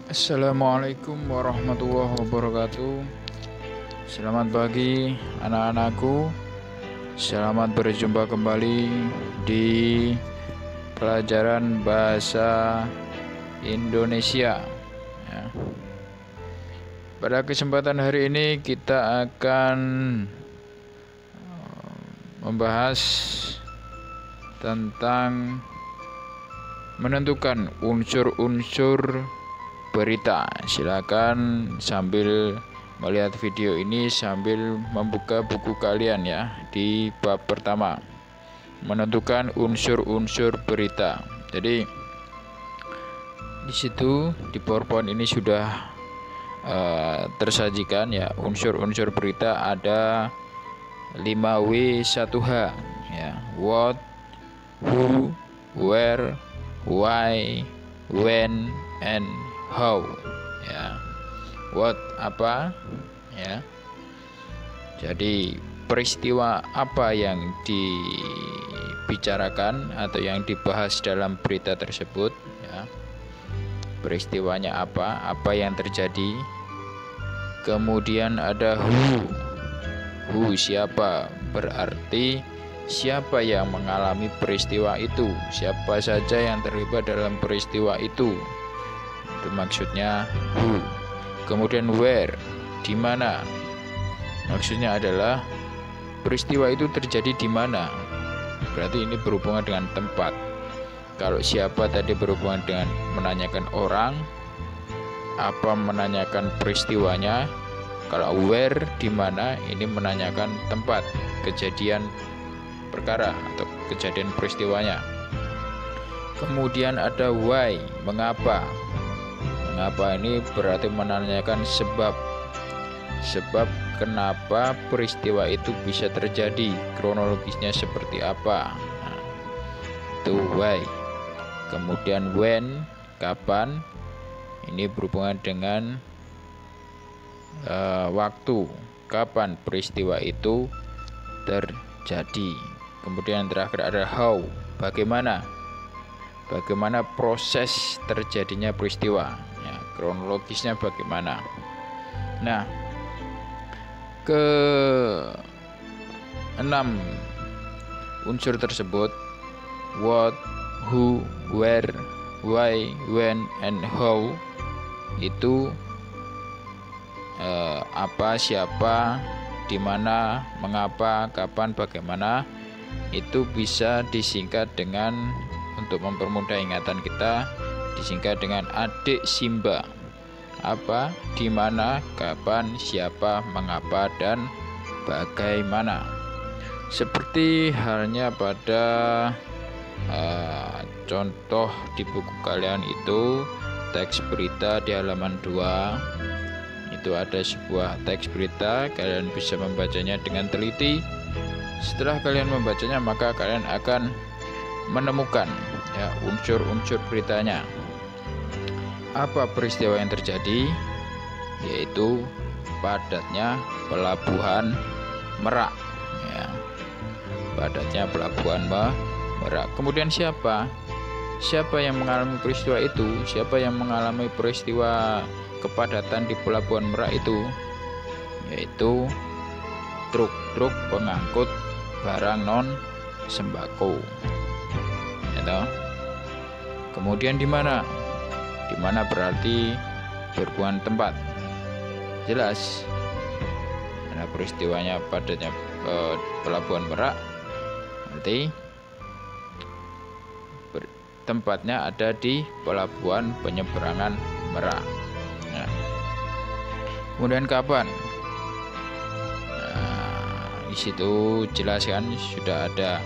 Assalamualaikum warahmatullahi wabarakatuh. Selamat pagi anak-anakku. Selamat berjumpa kembali di pelajaran bahasa Indonesia ya. Pada kesempatan hari ini kita akan membahas tentang menentukan unsur-unsur berita. Silakan sambil melihat video ini sambil membuka buku kalian ya di bab pertama, menentukan unsur-unsur berita. Jadi di situ di PowerPoint ini sudah tersajikan ya unsur-unsur berita ada 5W1H ya: what, who, where, why, when, and how ya. What apa ya, jadi peristiwa apa yang dibicarakan atau yang dibahas dalam berita tersebut ya. Peristiwanya apa yang terjadi. Kemudian ada who siapa, berarti siapa yang mengalami peristiwa itu, siapa saja yang terlibat dalam peristiwa itu maksudnya who. Kemudian where, di mana, maksudnya adalah peristiwa itu terjadi di mana, berarti ini berhubungan dengan tempat. Kalau siapa tadi berhubungan dengan menanyakan orang, apa menanyakan peristiwanya. Kalau where, di mana, ini menanyakan tempat kejadian perkara atau kejadian peristiwanya. Kemudian ada why, mengapa. Mengapa ini berarti menanyakan sebab kenapa peristiwa itu bisa terjadi, kronologisnya seperti apa. Nah, itu why. Kemudian when, kapan, ini berhubungan dengan waktu, kapan peristiwa itu terjadi. Kemudian terakhir ada how, bagaimana proses terjadinya peristiwa ya, kronologisnya bagaimana. Nah, ke 6 unsur tersebut, what, who, where, why, when, and how, itu apa, siapa, di mana, mengapa, kapan, bagaimana, itu bisa disingkat dengan, untuk mempermudah ingatan kita, disingkat dengan adik Simba. Apa, di mana, kapan, siapa, mengapa, dan bagaimana. Seperti halnya pada contoh di buku kalian itu, teks berita di halaman 2. Itu ada sebuah teks berita, kalian bisa membacanya dengan teliti. Setelah kalian membacanya, maka kalian akan menemukan ya unsur-unsur beritanya. Apa peristiwa yang terjadi? Yaitu padatnya pelabuhan Merak ya. Padatnya pelabuhan Merak. Kemudian siapa yang mengalami peristiwa itu? Siapa yang mengalami peristiwa kepadatan di pelabuhan Merak itu? Yaitu truk-truk pengangkut barang non sembako. Kemudian di mana? Di mana berarti berhubungan tempat. Jelas. Karena peristiwanya padatnya pelabuhan Merak, nanti tempatnya ada di pelabuhan penyeberangan Merak. Nah, kemudian kapan? Di situ jelaskan sudah ada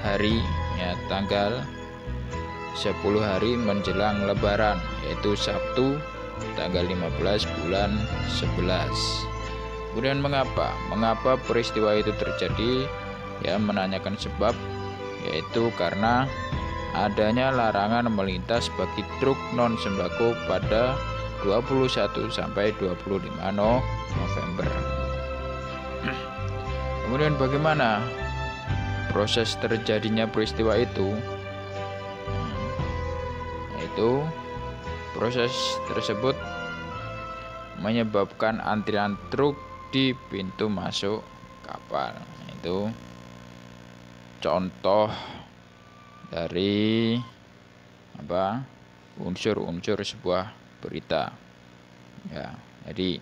hari ya, tanggal 10 hari menjelang Lebaran, yaitu Sabtu tanggal 15 bulan 11. Kemudian mengapa peristiwa itu terjadi ya, menanyakan sebab, yaitu karena adanya larangan melintas bagi truk non sembako pada 21 sampai 25 November. Kemudian bagaimana proses terjadinya peristiwa itu? Yaitu Proses tersebut menyebabkan antrian truk di pintu masuk kapal. Itu contoh dari unsur-unsur sebuah berita. Ya, jadi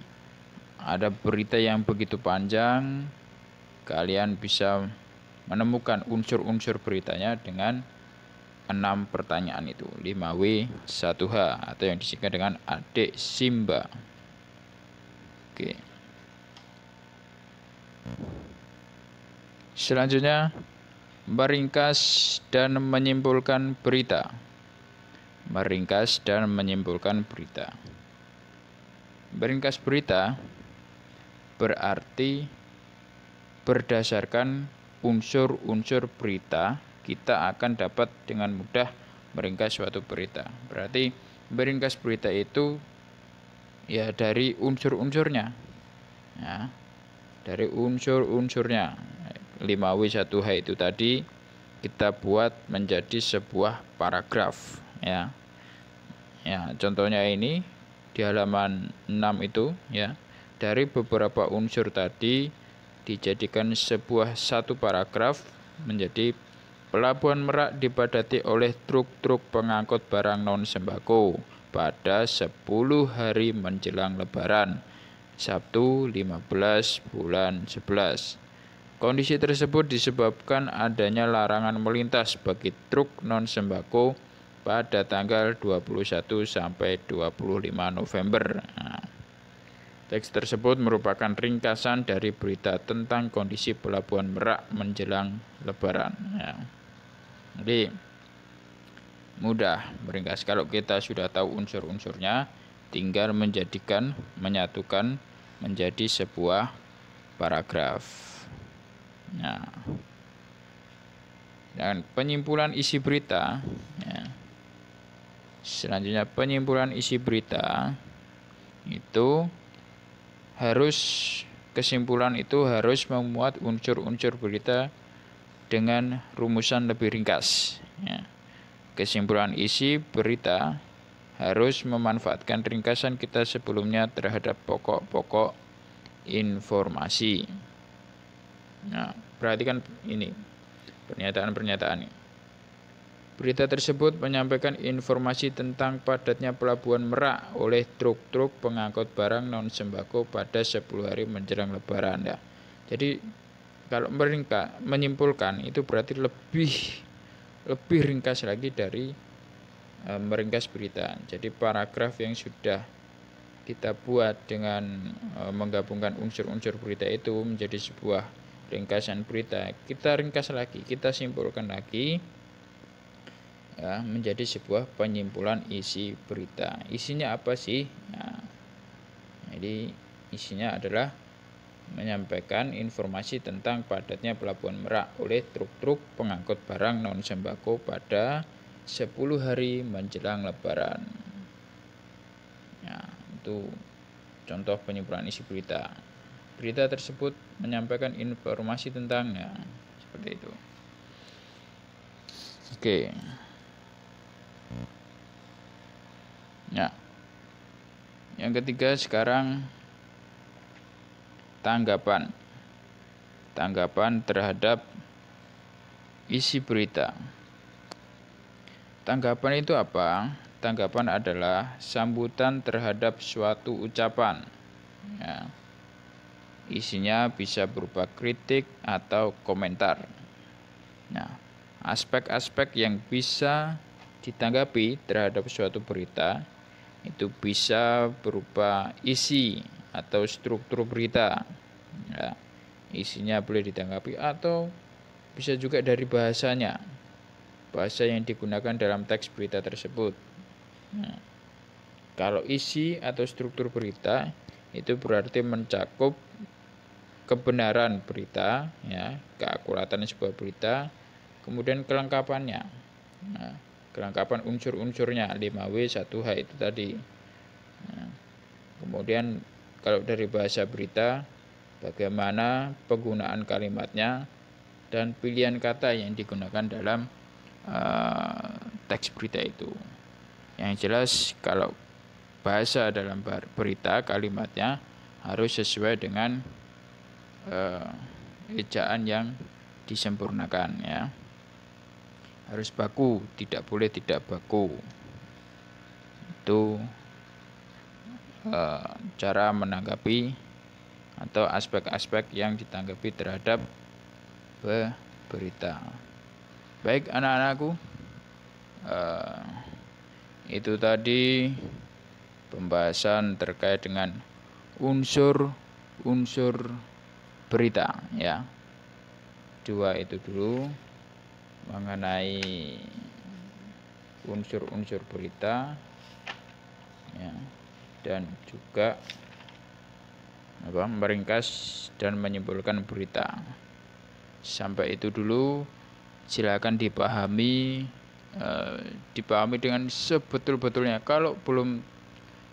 ada berita yang begitu panjang, kalian bisa menemukan unsur-unsur beritanya dengan 6 pertanyaan itu, 5W 1H atau yang disingkat dengan adik Simba. Oke. Selanjutnya, meringkas dan menyimpulkan berita. Meringkas dan menyimpulkan berita. Meringkas berita berarti berdasarkan unsur-unsur berita kita akan dapat dengan mudah meringkas suatu berita. Berarti meringkas berita itu ya dari unsur-unsurnya. Ya, dari unsur-unsurnya. 5W1H itu tadi kita buat menjadi sebuah paragraf, ya. Ya, contohnya ini di halaman 6 itu, ya. Dari beberapa unsur tadi dijadikan satu paragraf menjadi Pelabuhan Merak dipadati oleh truk-truk pengangkut barang non sembako pada 10 hari menjelang Lebaran, Sabtu 15 bulan 11. Kondisi tersebut disebabkan adanya larangan melintas bagi truk non sembako pada tanggal 21 sampai 25 November. Nah, teks tersebut merupakan ringkasan dari berita tentang kondisi Pelabuhan Merak menjelang Lebaran. Ya. Jadi mudah meringkas. Kalau kita sudah tahu unsur-unsurnya, tinggal menyatukan menjadi sebuah paragraf. Nah, dan penyimpulan isi berita. Ya. Selanjutnya penyimpulan isi berita itu kesimpulan itu harus memuat unsur-unsur berita dengan rumusan lebih ringkas. Ya. Kesimpulan isi berita harus memanfaatkan ringkasan kita sebelumnya terhadap pokok-pokok informasi. Nah, perhatikan ini pernyataan-pernyataan ini. Berita tersebut menyampaikan informasi tentang padatnya Pelabuhan Merak oleh truk-truk pengangkut barang non sembako pada 10 hari menjelang Lebaran. Ya. Jadi kalau menyimpulkan itu berarti lebih ringkas lagi dari meringkas berita. Jadi paragraf yang sudah kita buat dengan menggabungkan unsur-unsur berita itu menjadi sebuah ringkasan berita. Kita ringkas lagi, kita simpulkan lagi, ya, menjadi sebuah penyimpulan isi berita. Isinya apa sih? Nah, jadi isinya adalah menyampaikan informasi tentang padatnya Pelabuhan Merak oleh truk-truk pengangkut barang non sembako pada 10 hari menjelang Lebaran. Ya, itu contoh penyimpulan isi berita. Berita tersebut menyampaikan informasi tentangnya, seperti itu. Oke. Ya. Yang ketiga sekarang tanggapan terhadap isi berita. Tanggapan itu apa? Tanggapan adalah sambutan terhadap suatu ucapan. Ya. Isinya bisa berupa kritik atau komentar. Nah, aspek-aspek yang bisa ditanggapi terhadap suatu berita itu bisa berupa isi atau struktur berita. Ya, isinya boleh ditanggapi atau bisa juga dari bahasanya, bahasa yang digunakan dalam teks berita tersebut. Nah, kalau isi atau struktur berita itu berarti mencakup kebenaran berita, ya, keakuratan sebuah berita, kemudian kelengkapannya. Nah, kelengkapan unsur-unsurnya 5W1H itu tadi. Nah, kemudian kalau dari bahasa berita, bagaimana penggunaan kalimatnya dan pilihan kata yang digunakan dalam teks berita itu. Yang jelas kalau bahasa dalam berita, kalimatnya harus sesuai dengan ejaan yang disempurnakan, ya. Harus baku, tidak boleh tidak baku. Itu cara menanggapi atau aspek-aspek yang ditanggapi terhadap berita. Baik anak-anakku, itu tadi pembahasan terkait dengan unsur-unsur berita, ya. Dua itu dulu mengenai unsur-unsur berita, ya, dan juga meringkas dan menyimpulkan berita. Sampai itu dulu, silakan dipahami dengan sebetul-betulnya. Kalau belum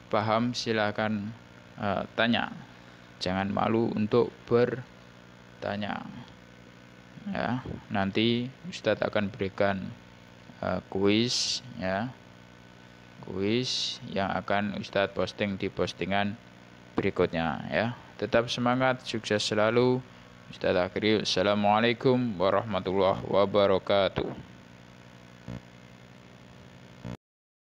paham, silakan tanya. Jangan malu untuk bertanya, ya. Nanti Ustadz akan berikan kuis, ya, kuis yang akan Ustadz posting di postingan berikutnya, ya. Tetap semangat, sukses selalu. Ustadz akhiri, assalamualaikum warahmatullahi wabarakatuh.